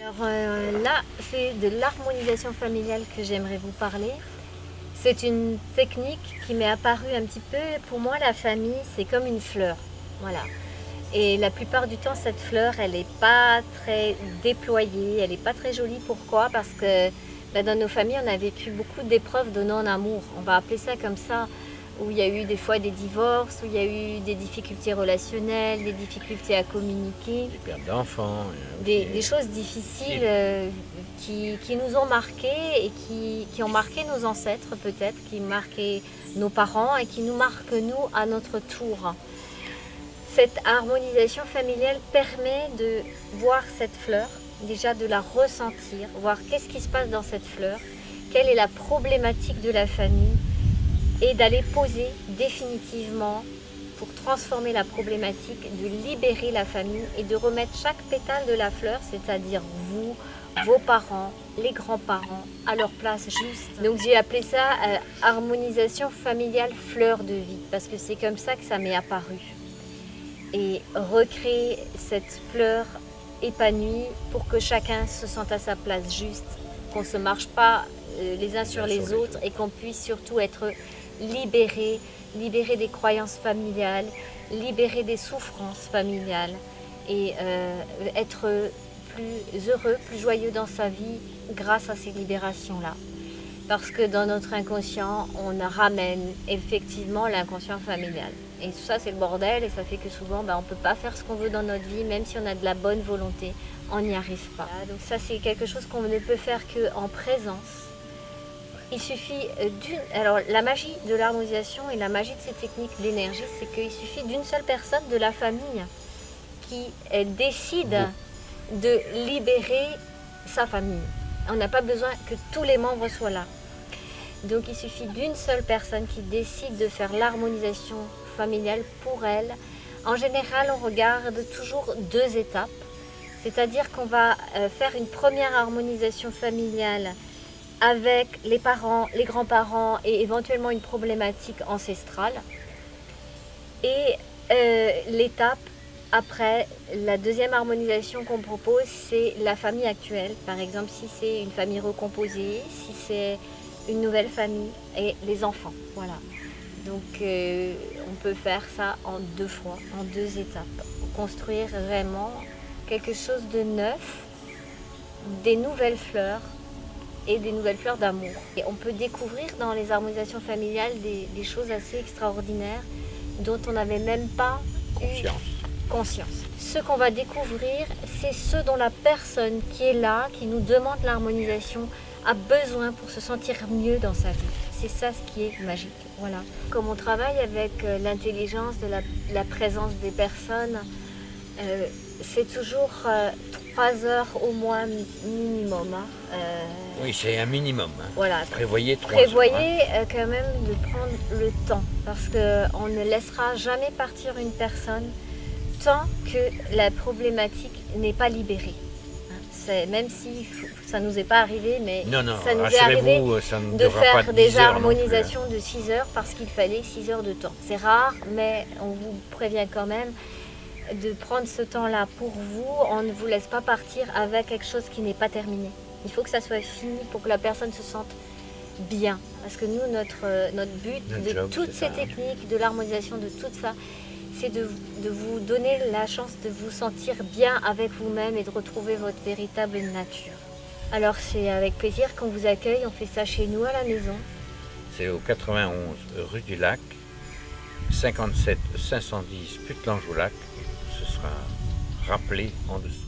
Alors là, c'est de l'harmonisation familiale que j'aimerais vous parler. C'est une technique qui m'est apparue un petit peu. Pour moi, la famille, c'est comme une fleur. Voilà. Et la plupart du temps, cette fleur, elle n'est pas très déployée, elle n'est pas très jolie. Pourquoi? Parce que dans nos familles, on a vécu beaucoup d'épreuves de non-amour. On va appeler ça comme ça, où il y a eu des fois des divorces, où il y a eu des difficultés relationnelles, des difficultés à communiquer. Des pertes d'enfants. Des choses difficiles qui nous ont marqués et qui ont marqué nos ancêtres peut-être, qui marqué nos parents et qui nous marquent nous à notre tour. Cette harmonisation familiale permet de voir cette fleur, déjà de la ressentir, voir qu'est-ce qui se passe dans cette fleur, quelle est la problématique de la famille et d'aller poser définitivement pour transformer la problématique, de libérer la famille et de remettre chaque pétale de la fleur, c'est-à-dire vous, vos parents, les grands-parents, à leur place juste. Donc j'ai appelé ça harmonisation familiale fleur de vie, parce que c'est comme ça que ça m'est apparu. Et recréer cette fleur épanouie pour que chacun se sente à sa place juste, qu'on ne se marche pas les uns sur les autres et qu'on puisse surtout être libéré des croyances familiales, libéré des souffrances familiales et être plus heureux, plus joyeux dans sa vie grâce à ces libérations-là. Parce que dans notre inconscient, on ramène effectivement l'inconscient familial. Et tout ça, c'est le bordel et ça fait que souvent, on ne peut pas faire ce qu'on veut dans notre vie, même si on a de la bonne volonté, on n'y arrive pas. Donc ça, c'est quelque chose qu'on ne peut faire qu'en présence. Il suffit Alors la magie de l'harmonisation et la magie de ces techniques d'énergie, c'est qu'il suffit d'une seule personne de la famille qui décide de libérer sa famille. On n'a pas besoin que tous les membres soient là. Donc il suffit d'une seule personne qui décide de faire l'harmonisation familiale pour elle. En général, on regarde toujours 2 étapes. C'est-à-dire qu'on va faire une première harmonisation familiale avec les parents, les grands-parents et éventuellement une problématique ancestrale. Et l'étape après, la deuxième harmonisation qu'on propose, c'est la famille actuelle. Par exemple, si c'est une famille recomposée, si c'est une nouvelle famille et les enfants. Voilà. Donc, on peut faire ça en 2 fois, en 2 étapes. Construire vraiment quelque chose de neuf, des nouvelles fleurs et des nouvelles fleurs d'amour. Et on peut découvrir dans les harmonisations familiales des choses assez extraordinaires dont on n'avait même pas eu conscience. Ce qu'on va découvrir, c'est ce dont la personne qui est là, qui nous demande l'harmonisation, a besoin pour se sentir mieux dans sa vie. C'est ça ce qui est magique. Voilà. Comme on travaille avec l'intelligence de la présence des personnes, c'est toujours 3 heures au moins minimum. Oui, c'est un minimum. Voilà. Prévoyez 3 Prévoyez heures. Quand même de prendre le temps, parce qu'on ne laissera jamais partir une personne tant que la problématique n'est pas libérée. Même si ça ne nous est pas arrivé, mais ça nous est arrivé de faire des harmonisations de 6 heures parce qu'il fallait 6 heures de temps. C'est rare, mais on vous prévient quand même de prendre ce temps-là pour vous. On ne vous laisse pas partir avec quelque chose qui n'est pas terminé. Il faut que ça soit fini pour que la personne se sente bien. Parce que nous, notre but de toutes ces techniques, de l'harmonisation, de tout ça, c'est de vous donner la chance de vous sentir bien avec vous-même et de retrouver votre véritable nature. Alors c'est avec plaisir qu'on vous accueille, on fait ça chez nous à la maison. C'est au 91 rue du Lac, 57 510 Putlange-au-Lac. Ce sera rappelé en dessous.